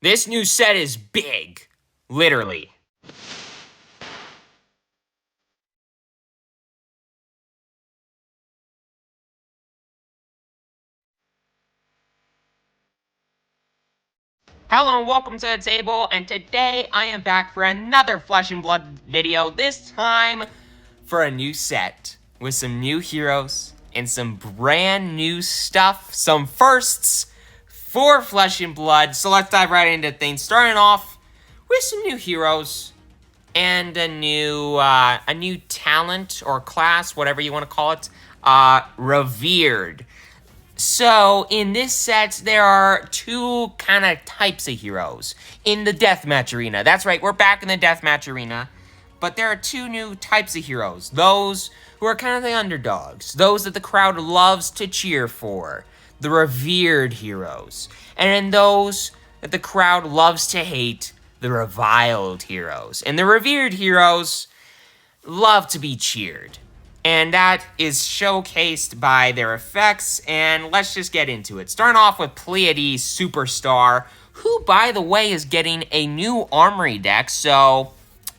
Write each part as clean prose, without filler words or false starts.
This new set is big. Literally. Hello and welcome to the table, and today I am back for another Flesh and Blood video, this time for a new set with some new heroes and some brand new stuff, some firsts for Flesh and Blood. So let's dive right into things, starting off with some new heroes and a new talent or class, whatever you want to call it, Revered. So, in this set, there are two kind of types of heroes in the deathmatch arena. That's right, we're back in the deathmatch arena. But there are two new types of heroes. Those who are kind of the underdogs. Those that the crowd loves to cheer for. The revered heroes. And then those that the crowd loves to hate. The reviled heroes. And the revered heroes love to be cheered. And that is showcased by their effects, and let's just get into it. Starting off with Prerelease Superstar, who, by the way, is getting a new armory deck, so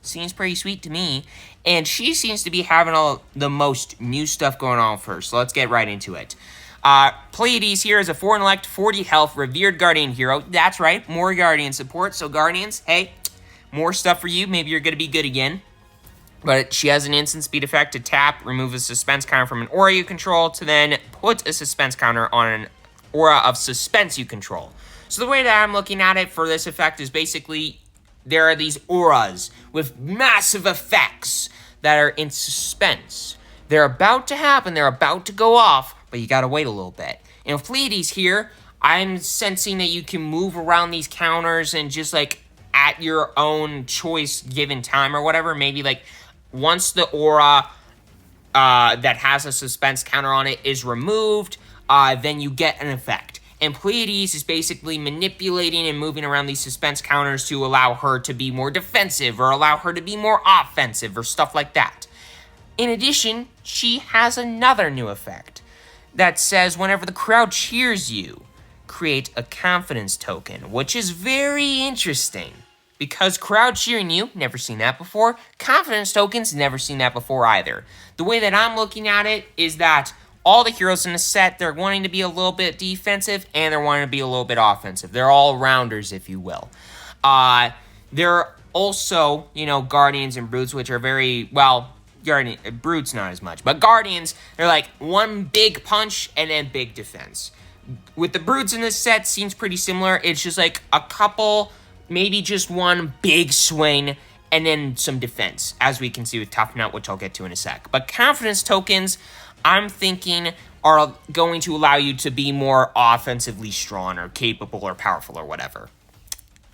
seems pretty sweet to me. And she seems to be having the most new stuff going on first, so let's get right into it. Prerelease here is a 4 intellect, 40 health, revered guardian hero. That's right, more guardian support, so guardians, hey, more stuff for you. Maybe you're going to be good again. But she has an instant speed effect to tap, remove a suspense counter from an aura you control, to then put a suspense counter on an aura of suspense you control. So the way that I'm looking at it for this effect is basically there are these auras with massive effects that are in suspense. They're about to happen, they're about to go off, but you gotta wait a little bit. And with Prerelease here, I'm sensing that you can move around these counters and just like at your own choice given time or whatever, maybe like once the aura that has a suspense counter on it is removed, then you get an effect. And Prerelease is basically manipulating and moving around these suspense counters to allow her to be more defensive or allow her to be more offensive or stuff like that. In addition, she has another new effect that says whenever the crowd cheers you, create a confidence token, which is very interesting. Because crowd cheering you, never seen that before. Confidence tokens, never seen that before either. The way that I'm looking at it is that all the heroes in the set, they're wanting to be a little bit defensive and they're wanting to be a little bit offensive. They're all rounders, if you will. There are also, Guardians and Brutes, which are very, Brutes not as much. But Guardians, they're like one big punch and then big defense. With the Brutes in this set, seems pretty similar. It's just like a couple, maybe just one big swing, and then some defense, as we can see with Tough Nut, which I'll get to in a sec. But confidence tokens, I'm thinking, are going to allow you to be more offensively strong or capable or powerful or whatever.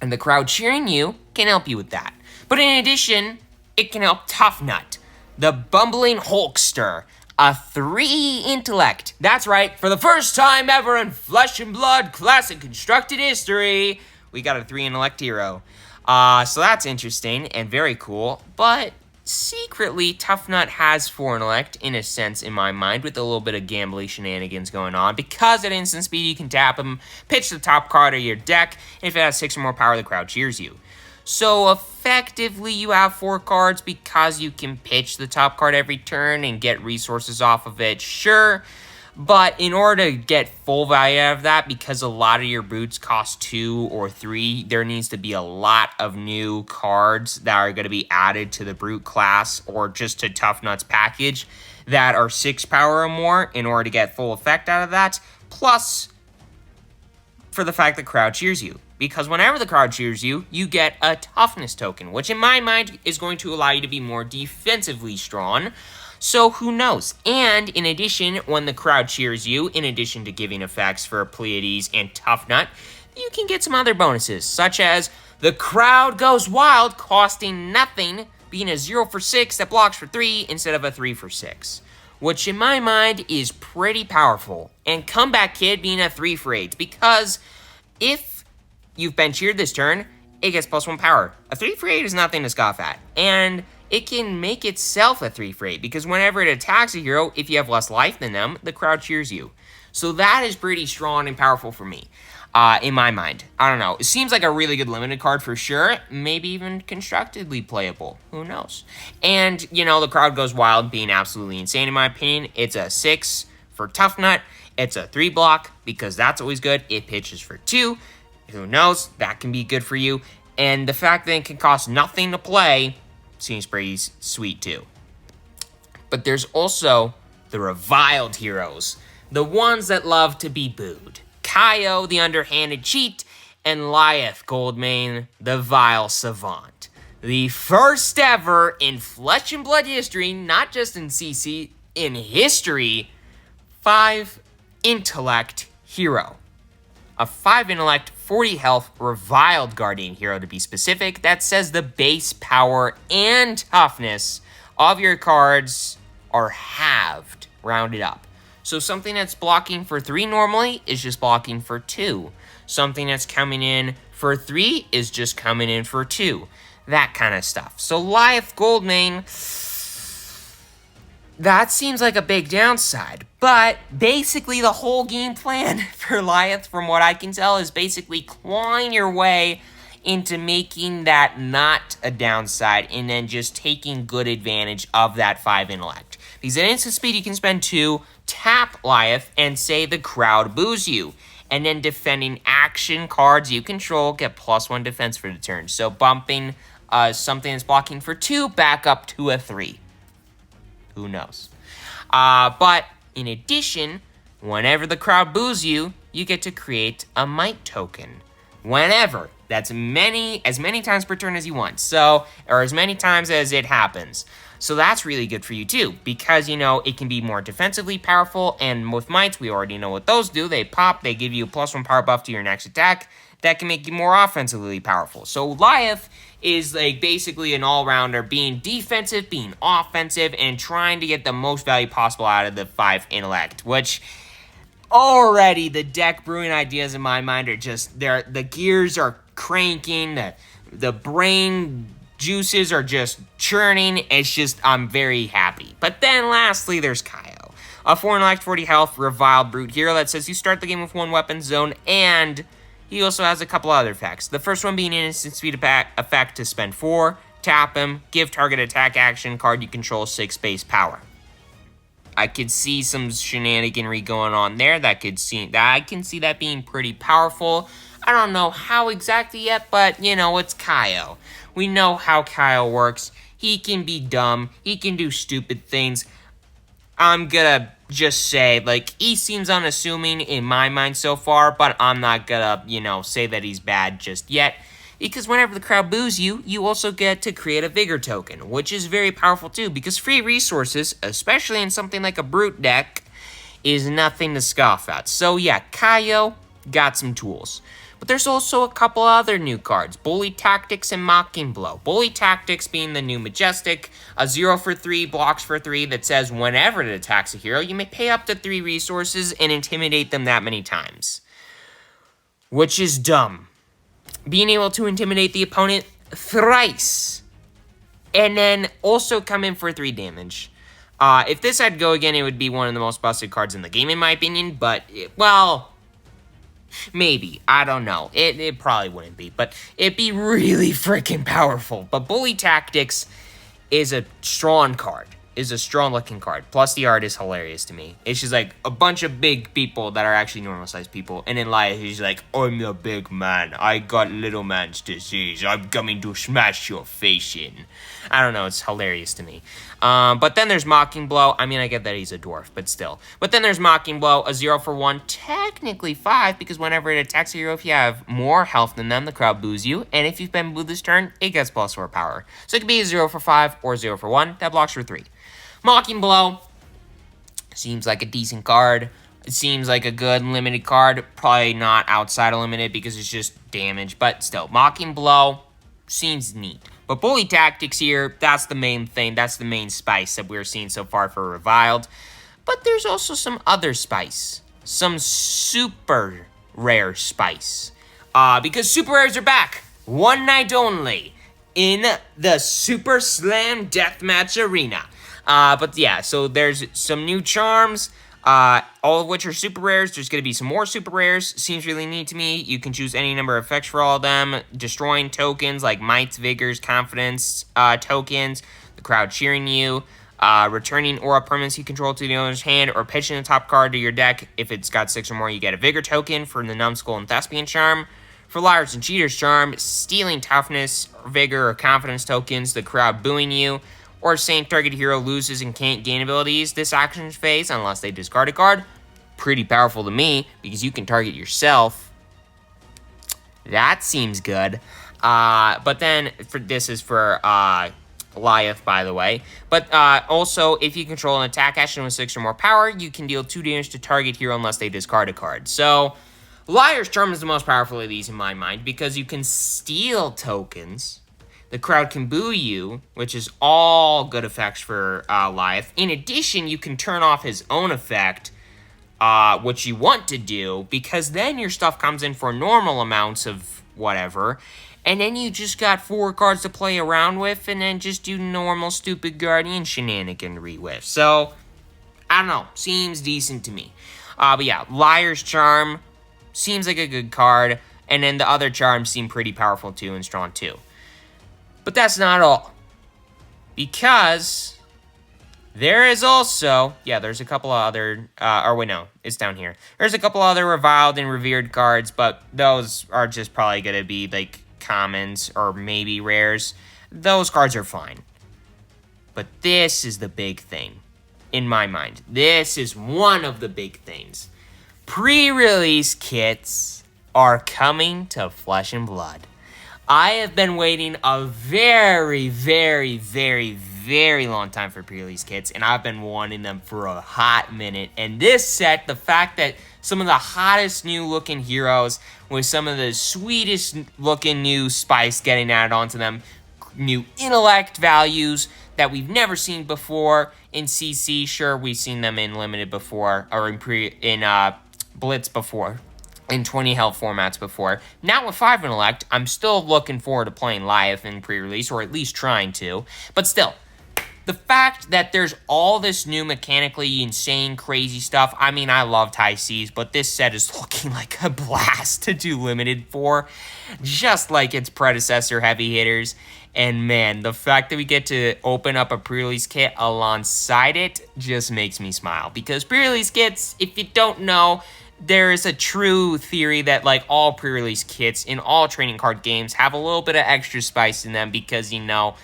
And the crowd cheering you can help you with that. But in addition, it can help Tough Nut, the bumbling Hulkster, a 3 intellect. That's right, for the first time ever in Flesh and Blood Classic Constructed history, we got a 3 intellect hero. So that's interesting and very cool. But secretly, Tough Nut has 4 intellect, in a sense, in my mind, with a little bit of gambly shenanigans going on. Because at instant speed, you can tap him, pitch the top card of your deck, and if it has 6 or more power, the crowd cheers you. So effectively, you have 4 cards because you can pitch the top card every turn and get resources off of it, sure. But in order to get full value out of that, because a lot of your boots cost 2 or 3, there needs to be a lot of new cards that are going to be added to the Brute class or just to Tough Nut's package that are 6 power or more in order to get full effect out of that. Plus, for the fact that crowd cheers you. Because whenever the crowd cheers you, you get a toughness token, which in my mind is going to allow you to be more defensively strong. So who knows? And in addition, when the crowd cheers you, in addition to giving effects for Prerelease and Tough Nut, you can get some other bonuses, such as the crowd goes wild, costing nothing, being a 0 for 6 that blocks for 3 instead of a 3 for 6. Which in my mind is pretty powerful. And Comeback Kid being a 3 for 8, because if you've been cheered this turn, it gets +1 power. A 3 for 8 is nothing to scoff at. And it can make itself a 3 for 8, because whenever it attacks a hero, if you have less life than them, the crowd cheers you. So that is pretty strong and powerful for me. in my mind. I don't know. It seems like a really good limited card for sure. Maybe even constructedly playable. Who knows? And, you know, the crowd goes wild, being absolutely insane in my opinion. It's a 6 for Tough Nut. It's a 3 block, because that's always good. It pitches for 2. Who knows? That can be good for you. And the fact that it can cost nothing to play seems pretty sweet too. But there's also the Reviled heroes. The ones that love to be booed. Kaio, the underhanded cheat, and Lyeth Goldmane, the vile savant. The first ever in Flesh and Blood history, not just in CC, in history, 5 intellect hero. A 5 intellect, 40 health, Reviled Guardian hero to be specific, that says the base power and toughness of your cards are halved, rounded up. So something that's blocking for 3 normally is just blocking for 2. Something that's coming in for 3 is just coming in for 2. That kind of stuff. So Lyeth Goldmane, that seems like a big downside. But basically the whole game plan for Lyeth, from what I can tell, is basically clawing your way into making that not a downside and then just taking good advantage of that 5 intellect. Because at instant speed, you can spend 2, tap Lyeth, and say the crowd boos you. And then defending action cards you control get +1 defense for the turn. So bumping something that's blocking for 2 back up to a 3. Who knows? But in addition, whenever the crowd boos you, you get to create a might token. Whenever. That's as many times per turn as you want. So, or as many times as it happens. So that's really good for you too, because, you know, it can be more defensively powerful, and with mites, we already know what those do. They pop, they give you a +1 power buff to your next attack. That can make you more offensively powerful. So Lyeth is like basically an all-rounder, being defensive, being offensive, and trying to get the most value possible out of the 5 intellect, which already the deck brewing ideas in my mind are just, the gears are cranking, the brain juices are just churning. It's just, I'm very happy. But then lastly, there's Kaio. A 4 intellect, 40 health, Reviled Brute hero that says you start the game with 1 weapon zone, and he also has a couple other effects. The first one being an instant speed effect to spend 4, tap him, give target attack action card you control 6 base power. I could see some shenaniganry going on there. I can see that being pretty powerful. I don't know how exactly yet, but, you know, it's Kaio. We know how Kaio works. He can be dumb. He can do stupid things. I'm gonna just say, like, he seems unassuming in my mind so far, but I'm not gonna, you know, say that he's bad just yet. Because whenever the crowd boos you, you also get to create a Vigor token, which is very powerful too, because free resources, especially in something like a Brute deck, is nothing to scoff at. So yeah, Kaio got some tools. But there's also a couple other new cards, Bully Tactics and Mocking Blow. Bully Tactics being the new Majestic, a 0 for 3, blocks for 3 that says whenever it attacks a hero, you may pay up to 3 resources and intimidate them that many times. Which is dumb. Being able to intimidate the opponent thrice. And then also come in for 3 damage. If this had to go again, it would be one of the most busted cards in the game, in my opinion. But, well, maybe. I don't know. It probably wouldn't be. But it'd be really freaking powerful. But Bully Tactics is a strong card. Is a strong-looking card. Plus, the art is hilarious to me. It's just like a bunch of big people that are actually normal-sized people. And in Lyeth, he's like, I'm the big man. I got little man's disease. I'm coming to smash your face in. I don't know. It's hilarious to me. But then there's Mocking Blow. I mean, I get that he's a dwarf, but still. But then there's Mocking Blow, a 0 for 1, technically 5, because whenever it attacks a hero, if you have more health than them, the crowd boos you. And if you've been booed this turn, it gets +4 power. So it could be a 0 for 5 or 0 for 1. That blocks for 3. Mocking Blow seems like a decent card. It seems like a good limited card. Probably not outside of limited because it's just damage. But still, Mocking Blow seems neat. But Bully Tactics here, that's the main thing. That's the main spice that we're seeing so far for Reviled. But there's also some other spice. Some super rare spice. Because super rares are back. One night only. In the Super Slam Deathmatch Arena. But yeah, so there's some new charms. all of which are super rares. There's going to be some more super rares. Seems really neat to me. You can choose any number of effects for all of them. Destroying tokens like Mights, Vigors, Confidence tokens. The crowd cheering you. Returning aura permanents you control to the owner's hand, or pitching the top card to your deck. If it's got 6 or more, you get a Vigor token for the Numbskull and Thespian Charm. For Liars and Cheaters Charm, stealing Toughness, Vigor, or Confidence tokens, the crowd booing you, or saying target hero loses and can't gain abilities this action phase unless they discard a card. Pretty powerful to me, because you can target yourself. That seems good. But then, this is for Goliath, by the way. But also, if you control an attack action with 6 or more power, you can deal 2 damage to target hero unless they discard a card. So, Liar's Charm is the most powerful of these in my mind, because you can steal tokens. The crowd can boo you, which is all good effects for Goliath. In addition, you can turn off his own effect, which you want to do, because then your stuff comes in for normal amounts of whatever, and then you just got 4 cards to play around with, and then just do normal stupid Guardian shenaniganry with. So, I don't know, seems decent to me. But yeah, Liar's Charm seems like a good card, and then the other charms seem pretty powerful too and strong too. But that's not all, because there is also, there's a couple of other, it's down here. There's a couple other Reviled and Revered cards, but those are just probably going to be, like, commons or maybe rares. Those cards are fine. But this is the big thing, in my mind. This is one of the big things. Pre-release kits are coming to Flesh and Blood. I have been waiting a very, very, very, very long time for pre-release kits, and I've been wanting them for a hot minute. And this set, the fact that some of the hottest new looking heroes with some of the sweetest looking new spice getting added onto them, new intellect values that we've never seen before in CC. Sure, we've seen them in Limited before, or in Blitz before, in 20 health formats before. Now with 5 intellect, I'm still looking forward to playing Goliath in pre-release, or at least trying to. But still, the fact that there's all this new mechanically insane, crazy stuff. I mean, I loved High Seas, but this set is looking like a blast to do Limited for, just like its predecessor, Heavy Hitters. And man, the fact that we get to open up a pre-release kit alongside it just makes me smile. Because pre-release kits, if you don't know, there is a true theory that, like, all pre-release kits in all trading card games have a little bit of extra spice in them because, you know,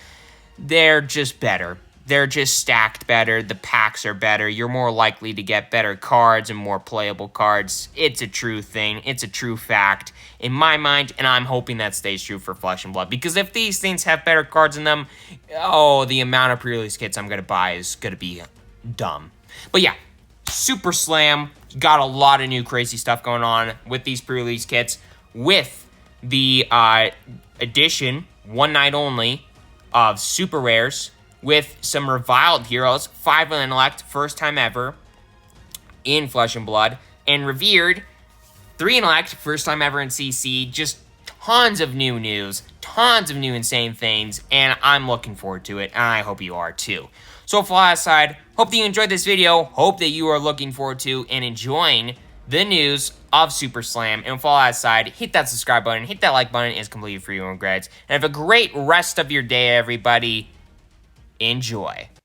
they're just better. They're just stacked better. The packs are better. You're more likely to get better cards and more playable cards. It's a true thing. It's a true fact in my mind, and I'm hoping that stays true for Flesh and Blood. Because if these things have better cards in them, the amount of pre-release kits I'm going to buy is going to be dumb. But yeah, Super Slam. Got a lot of new crazy stuff going on with these pre-release kits, with the addition, one night only, of super rares, with some Reviled heroes, 5 intellect, first time ever, in Flesh and Blood, and Revered, 3 intellect, first time ever in CC. Just tons of new news, tons of new insane things, and I'm looking forward to it, and I hope you are too. So for that aside, hope that you enjoyed this video, hope that you are looking forward to and enjoying the news of Super Slam. And for all that aside, hit that subscribe button, hit that like button, it's completely free, no regrets. And have a great rest of your day, everybody. Enjoy.